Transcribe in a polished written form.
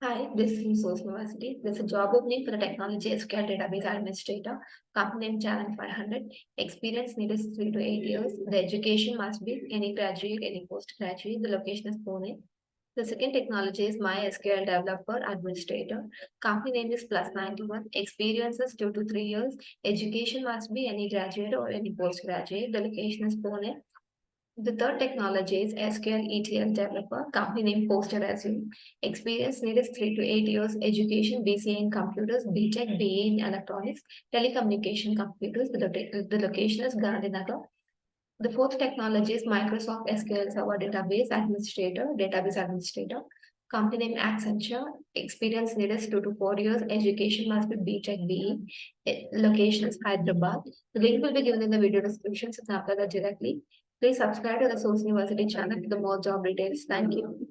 Hi, this is Sose University. There's a job opening for the Technology SQL Database Administrator. Company name Talent500. Experience needed is 3 to 8 years. The education must be any graduate, any postgraduate. The location is Pune. The second technology is MySQL Developer Administrator. Company name is Plus91. Experience is 2 to 3 years. Education must be any graduate or any postgraduate. The location is Pune. The third technology is SQL ETL Developer, company name posted as you. Experience needed is 3 to 8 years. Education, BCA in computers, B.Tech, BA in electronics, telecommunication computers. The location is Gandhinagar. The fourth technology is Microsoft SQL Server Database Administrator. Company name Accenture. Experience needed is 2 to 4 years. Education must be B.Tech, BE. Location is Hyderabad. The link will be given in the video description, so you can apply that directly. Please subscribe to the Source University channel for the more job details. Thank you.